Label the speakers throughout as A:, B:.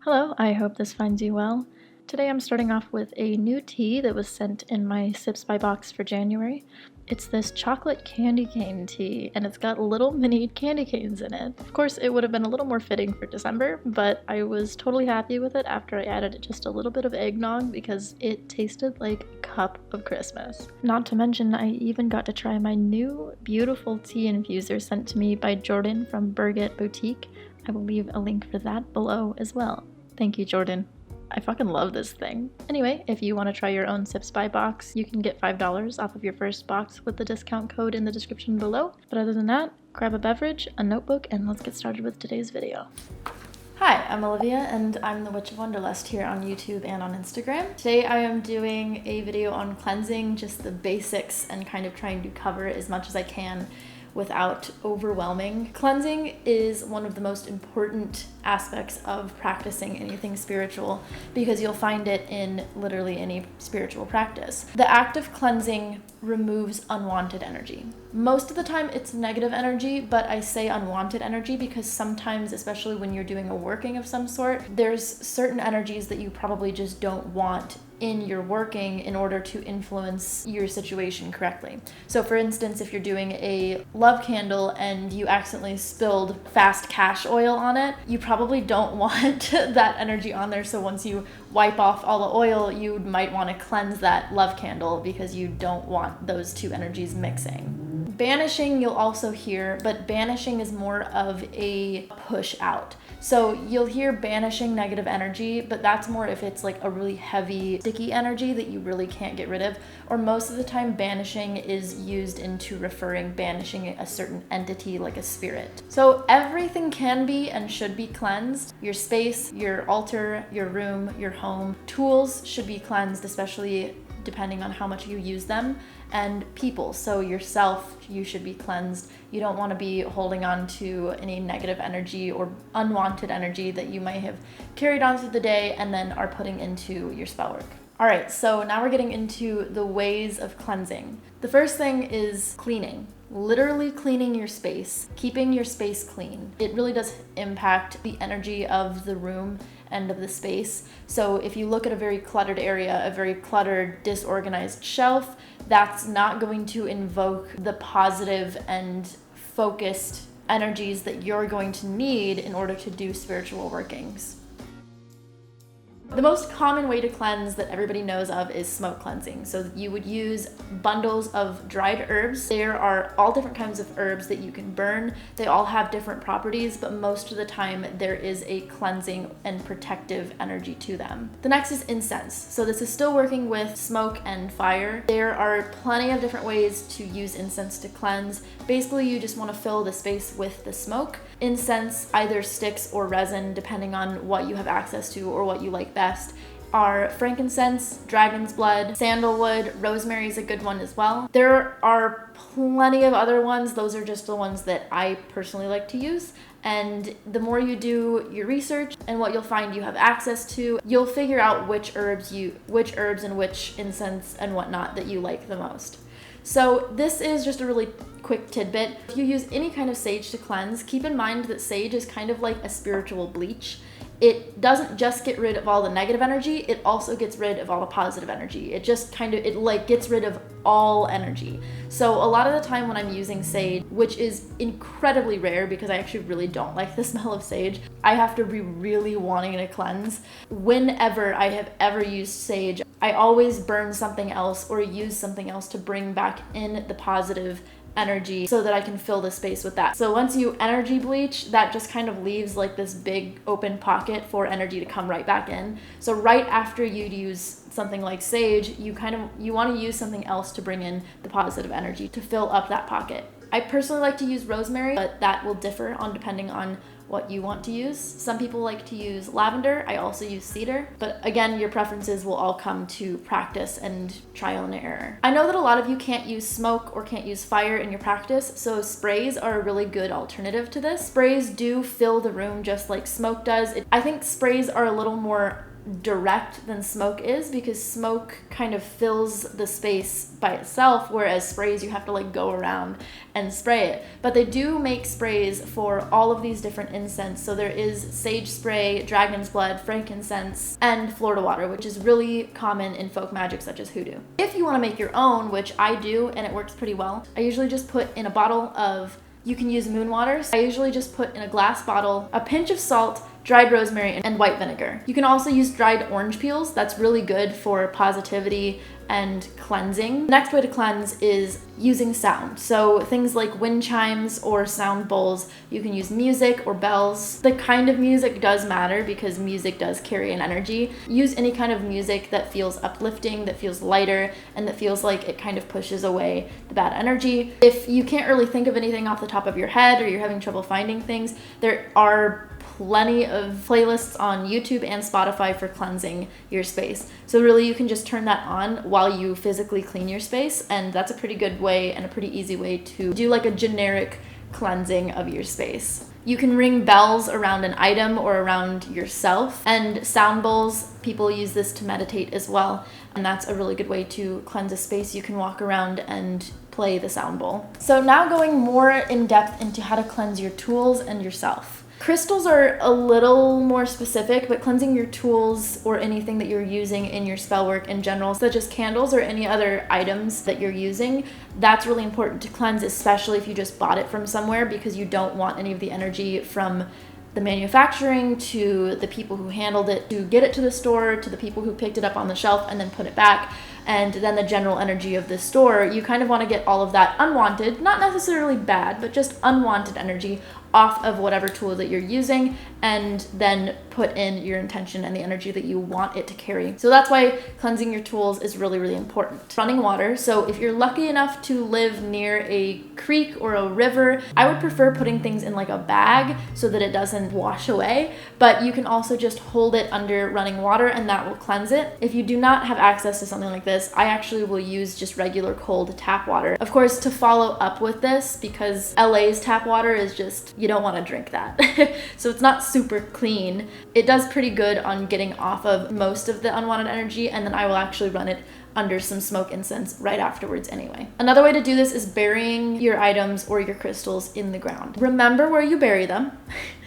A: Hello, I hope this finds you well. Today I'm starting off with a new tea that was sent in my Sips by box for January. It's this chocolate candy cane tea, and it's got little mini candy canes in it. Of course, it would have been a little more fitting for December, but I was totally happy with it after I added just a little bit of eggnog because it tasted like a cup of Christmas. Not to mention, I even got to try my new beautiful tea infuser sent to me by Jordan from Berget Boutique. I will leave a link for that below as well. Thank you, Jordan. I fucking love this thing. Anyway, if you want to try your own Sips by box, you can get $5 off of your first box with the discount code in the description below. But other than that, grab a beverage, a notebook, and let's get started with today's video. Hi, I'm Olivia, and I'm the Witch of Wonderlust here on YouTube and on Instagram. Today I am doing a video on cleansing, just the basics, and kind of trying to cover as much as I can without overwhelming. Cleansing is one of the most important aspects of practicing anything spiritual because you'll find it in literally any spiritual practice. The act of cleansing removes unwanted energy. Most of the time it's negative energy, but I say unwanted energy because sometimes, especially when you're doing a working of some sort, there's certain energies that you probably just don't want in your working in order to influence your situation correctly. So for instance, if you're doing a love candle and you accidentally spilled fast cash oil on it, you probably don't want that energy on there. So once you wipe off all the oil, you might want to cleanse that love candle because you don't want those two energies mixing. Banishing you'll also hear, but banishing is more of a push out. So you'll hear banishing negative energy, but that's more if it's like a really heavy, sticky energy that you really can't get rid of. Or most of the time, banishing is used into banishing a certain entity like a spirit. So everything can be and should be cleansed. Your space, your altar, your room, your home. Tools should be cleansed, especially depending on how much you use them, and people. So yourself, you should be cleansed. You don't want to be holding on to any negative energy or unwanted energy that you might have carried on through the day and then are putting into your spell work. All right, so now we're getting into the ways of cleansing. The first thing is cleaning. Literally cleaning your space, keeping your space clean. It really does impact the energy of the room and of the space. So if you look at a very cluttered area, a very cluttered, disorganized shelf, that's not going to invoke the positive and focused energies that you're going to need in order to do spiritual workings. The most common way to cleanse that everybody knows of is smoke cleansing. So you would use bundles of dried herbs. There are all different kinds of herbs that you can burn. They all have different properties, but most of the time there is a cleansing and protective energy to them. The next is incense. So this is still working with smoke and fire. There are plenty of different ways to use incense to cleanse. Basically, you just want to fill the space with the smoke. Incense, either sticks or resin, depending on what you have access to or what you like best, are frankincense, dragon's blood, sandalwood, rosemary is a good one as well. There are plenty of other ones. Those are just the ones that I personally like to use. And the more you do your research and what you'll find you have access to, you'll figure out which herbs and which incense and whatnot that you like the most. So this is just a really quick tidbit. If you use any kind of sage to cleanse, keep in mind that sage is kind of like a spiritual bleach. It doesn't just get rid of all the negative energy, it also gets rid of all the positive energy. It just gets rid of all energy. So a lot of the time when I'm using sage, which is incredibly rare because I actually really don't like the smell of sage, I have to be really wanting to cleanse. Whenever I have ever used sage, I always burn something else or use something else to bring back in the positive energy so that I can fill the space with that. So once you energy bleach, that just kind of leaves like this big open pocket for energy to come right back in. So right after you use something like sage, you want to use something else to bring in the positive energy to fill up that pocket. I personally like to use rosemary, but that will differ depending on what you want to use. Some people like to use lavender. I also use cedar. But again, your preferences will all come to practice and trial and error. I know that a lot of you can't use smoke or can't use fire in your practice, so sprays are a really good alternative to this. Sprays do fill the room just like smoke does. I think sprays are a little more direct than smoke is, because smoke kind of fills the space by itself, whereas sprays you have to like go around and spray it. But they do make sprays for all of these different incense. So there is sage spray, dragon's blood, frankincense, and Florida water, which is really common in folk magic such as hoodoo. If you want to make your own, which I do and it works pretty well, I usually just put in a bottle of, you can use moon waters. I usually just put in a glass bottle a pinch of salt, dried rosemary, and white vinegar. You can also use dried orange peels. That's really good for positivity and cleansing. The next way to cleanse is using sound. So things like wind chimes or sound bowls. You can use music or bells. The kind of music does matter because music does carry an energy. Use any kind of music that feels uplifting, that feels lighter, and that feels like it kind of pushes away the bad energy. If you can't really think of anything off the top of your head, or you're having trouble finding things, there are plenty of playlists on YouTube and Spotify for cleansing your space. So really you can just turn that on while you physically clean your space, and that's a pretty good way and a pretty easy way to do like a generic cleansing of your space. You can ring bells around an item or around yourself, and sound bowls, people use this to meditate as well, and that's a really good way to cleanse a space. You can walk around and play the sound bowl. So now going more in depth into how to cleanse your tools and yourself. Crystals are a little more specific, but cleansing your tools or anything that you're using in your spell work in general, such as candles or any other items that you're using, that's really important to cleanse, especially if you just bought it from somewhere, because you don't want any of the energy from the manufacturing to the people who handled it to get it to the store, to the people who picked it up on the shelf and then put it back, and then the general energy of the store. You kind of want to get all of that unwanted, not necessarily bad, but just unwanted energy off of whatever tool that you're using, and then put in your intention and the energy that you want it to carry. So that's why cleansing your tools is really, really important. Running water. So if you're lucky enough to live near a creek or a river, I would prefer putting things in like a bag so that it doesn't wash away, but you can also just hold it under running water and that will cleanse it. If you do not have access to something like this, I actually will use just regular cold tap water. Of course, to follow up with this, because LA's tap water is just, you don't want to drink that. So it's not super clean. It does pretty good on getting off of most of the unwanted energy, and then I will actually run it under some smoke incense right afterwards anyway. Another way to do this is burying your items or your crystals in the ground. Remember where you bury them.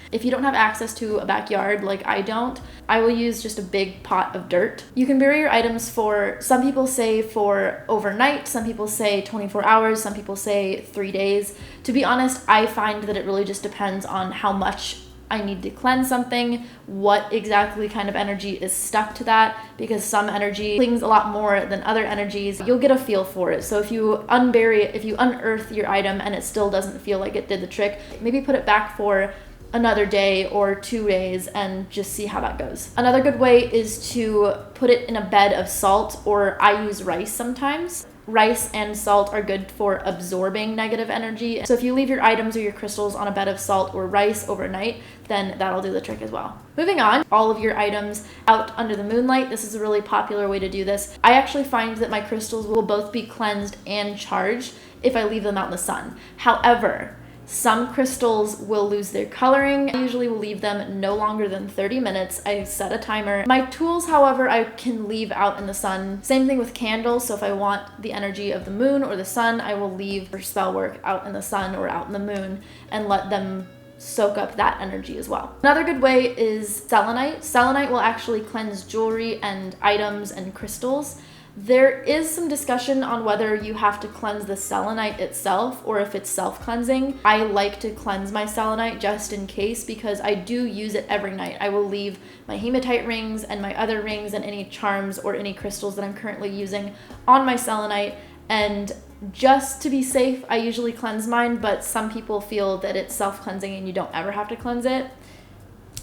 A: If you don't have access to a backyard like I don't, I will use just a big pot of dirt. You can bury your items for, some people say for overnight, some people say 24 hours, some people say 3 days. To be honest, I find that it really just depends on how much I need to cleanse something, what exactly kind of energy is stuck to that, because some energy clings a lot more than other energies. You'll get a feel for it. So if you unbury it, if you unearth your item and it still doesn't feel like it did the trick, maybe put it back for another day or 2 days and just see how that goes. Another good way is to put it in a bed of salt, or I use rice sometimes. Rice and salt are good for absorbing negative energy. So if you leave your items or your crystals on a bed of salt or rice overnight, then that'll do the trick as well. Moving on, all of your items out under the moonlight. This is a really popular way to do this. I actually find that my crystals will both be cleansed and charged if I leave them out in the sun. However, some crystals will lose their coloring. I usually will leave them no longer than 30 minutes. I set a timer. My tools, however, I can leave out in the sun. Same thing with candles. So if I want the energy of the moon or the sun, I will leave for spell work out in the sun or out in the moon and let them soak up that energy as well. Another good way is selenite. Selenite will actually cleanse jewelry and items and crystals. There is some discussion on whether you have to cleanse the selenite itself or if it's self-cleansing. I like to cleanse my selenite just in case, because I do use it every night. I will leave my hematite rings and my other rings and any charms or any crystals that I'm currently using on my selenite, and just to be safe, I usually cleanse mine, but some people feel that it's self-cleansing and you don't ever have to cleanse it.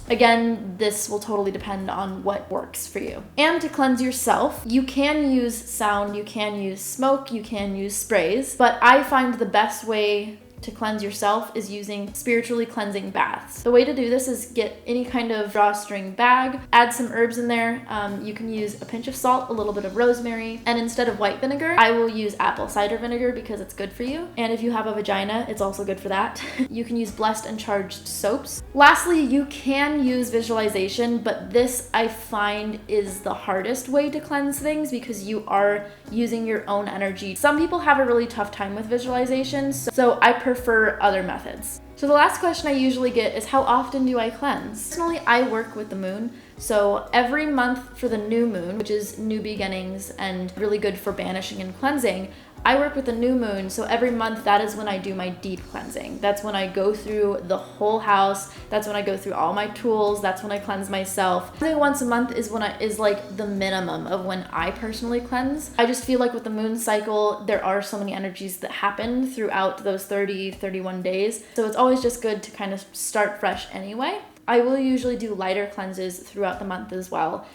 A: Again, this will totally depend on what works for you. And to cleanse yourself, you can use sound, you can use smoke, you can use sprays, but I find the best way to cleanse yourself is using spiritually cleansing baths. The way to do this is get any kind of drawstring bag, add some herbs in there. You can use a pinch of salt, a little bit of rosemary, and instead of white vinegar, I will use apple cider vinegar because it's good for you. And if you have a vagina, it's also good for that. You can use blessed and charged soaps. Lastly, you can use visualization, but this I find is the hardest way to cleanse things because you are using your own energy. Some people have a really tough time with visualization, so I prefer other methods. So the last question I usually get is, how often do I cleanse? Personally, I work with the moon. So every month for the new moon, which is new beginnings and really good for banishing and cleansing, I work with the new moon. So every month, that is when I do my deep cleansing. That's when I go through the whole house. That's when I go through all my tools. That's when I cleanse myself. Cleansing once a month is is like the minimum of when I personally cleanse. I just feel like with the moon cycle, there are so many energies that happen throughout those 31 days. So it's always just good to kind of start fresh anyway. I will usually do lighter cleanses throughout the month as well,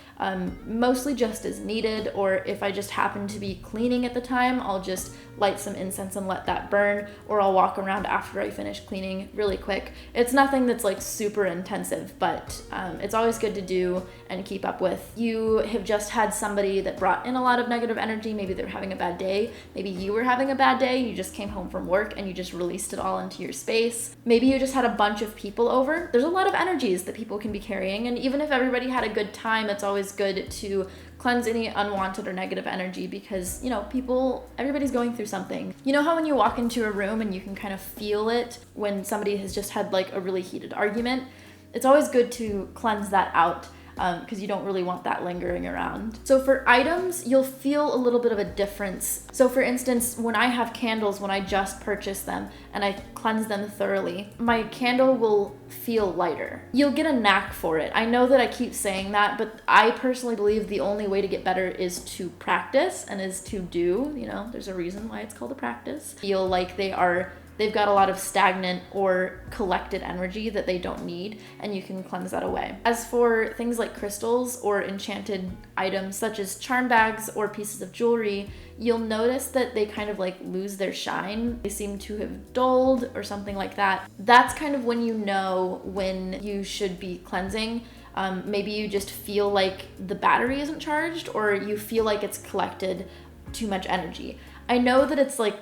A: mostly just as needed, or if I just happen to be cleaning at the time, I'll just light some incense and let that burn, or I'll walk around after I finish cleaning really quick. It's nothing that's like super intensive, but it's always good to do and keep up with. You have just had somebody that brought in a lot of negative energy. Maybe they're having a bad day. Maybe you were having a bad day. You just came home from work and you just released it all into your space. Maybe you just had a bunch of people over. There's a lot of energies that people can be carrying, and even if everybody had a good time, it's always good to cleanse any unwanted or negative energy because, you know, everybody's going through something. You know how when you walk into a room and you can kind of feel it when somebody has just had like a really heated argument? It's always good to cleanse that out because you don't really want that lingering around. So for items, you'll feel a little bit of a difference. So for instance, when I have candles, when I just purchase them and I cleanse them thoroughly, my candle will feel lighter. You'll get a knack for it. I know that I keep saying that, but I personally believe the only way to get better is to practice and is to do. You know, there's a reason why it's called a practice. Feel like they've got a lot of stagnant or collected energy that they don't need, and you can cleanse that away. As for things like crystals or enchanted items such as charm bags or pieces of jewelry, you'll notice that they kind of like lose their shine. They seem to have dulled or something like that. That's kind of when you know when you should be cleansing. Maybe you just feel like the battery isn't charged, or you feel like it's collected too much energy. I know that it's like,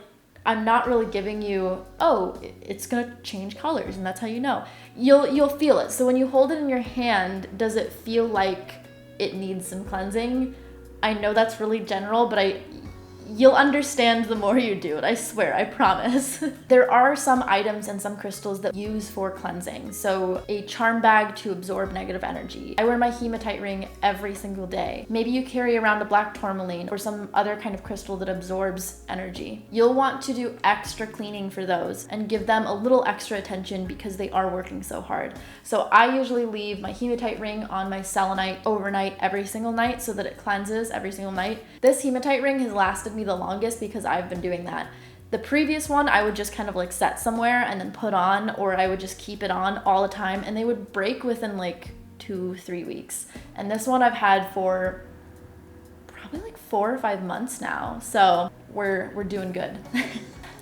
A: I'm not really giving you, oh, it's gonna change colors and that's how you know. You'll feel it. So when you hold it in your hand, does it feel like it needs some cleansing? I know that's really general, but you'll understand the more you do it. I swear, I promise. There are some items and some crystals that use for cleansing. So a charm bag to absorb negative energy. I wear my hematite ring every single day. Maybe you carry around a black tourmaline or some other kind of crystal that absorbs energy. You'll want to do extra cleaning for those and give them a little extra attention because they are working so hard. So I usually leave my hematite ring on my selenite overnight every single night so that it cleanses every single night. This hematite ring has lasted me the longest because I've been doing that. The previous one I would just kind of like set somewhere and then put on, or I would just keep it on all the time and they would break within like 2-3 weeks. And this one I've had for probably like 4 or 5 months now. So we're doing good.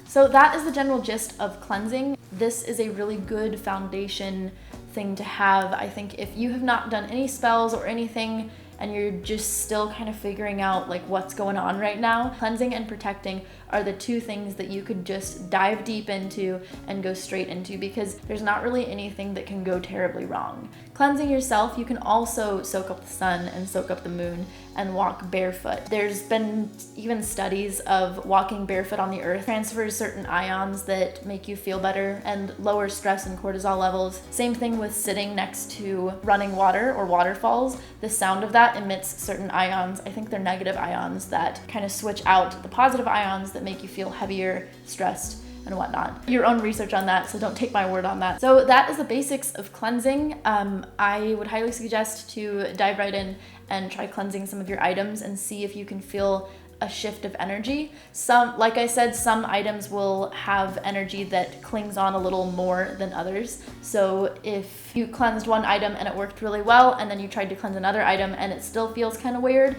A: So that is the general gist of cleansing. This is a really good foundation thing to have. I think if you have not done any spells or anything and you're just still kind of figuring out like what's going on right now, cleansing and protecting are the two things that you could just dive deep into and go straight into because there's not really anything that can go terribly wrong. Cleansing yourself, you can also soak up the sun and soak up the moon and walk barefoot. There's been even studies of walking barefoot on the earth transfers certain ions that make you feel better and lower stress and cortisol levels. Same thing with sitting next to running water or waterfalls. The sound of that emits certain ions. I think they're negative ions that kind of switch out the positive ions that make you feel heavier, stressed, and whatnot. Your own research on that, so don't take my word on that. So that is the basics of cleansing. I would highly suggest to dive right in and try cleansing some of your items and see if you can feel a shift of energy. Like I said, some items will have energy that clings on a little more than others. So if you cleansed one item and it worked really well, and then you tried to cleanse another item and it still feels kind of weird,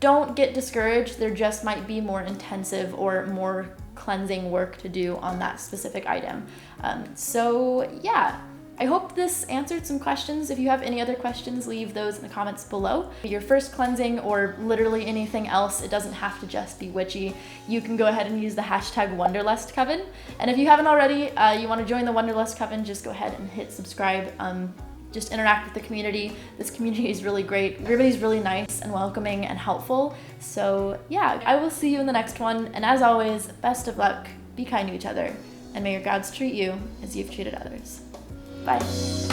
A: don't get discouraged. There just might be more intensive or more cleansing work to do on that specific item. So yeah, I hope this answered some questions. If you have any other questions, leave those in the comments below. Your first cleansing or literally anything else, it doesn't have to just be witchy. You can go ahead and use the hashtag Wonderlust Coven. And if you haven't already, you want to join the Wonderlust Coven, just go ahead and hit subscribe. Just interact with the community. This community is really great. Everybody's really nice and welcoming and helpful. So yeah, I will see you in the next one. And as always, best of luck, be kind to each other, and may your gods treat you as you've treated others. Bye.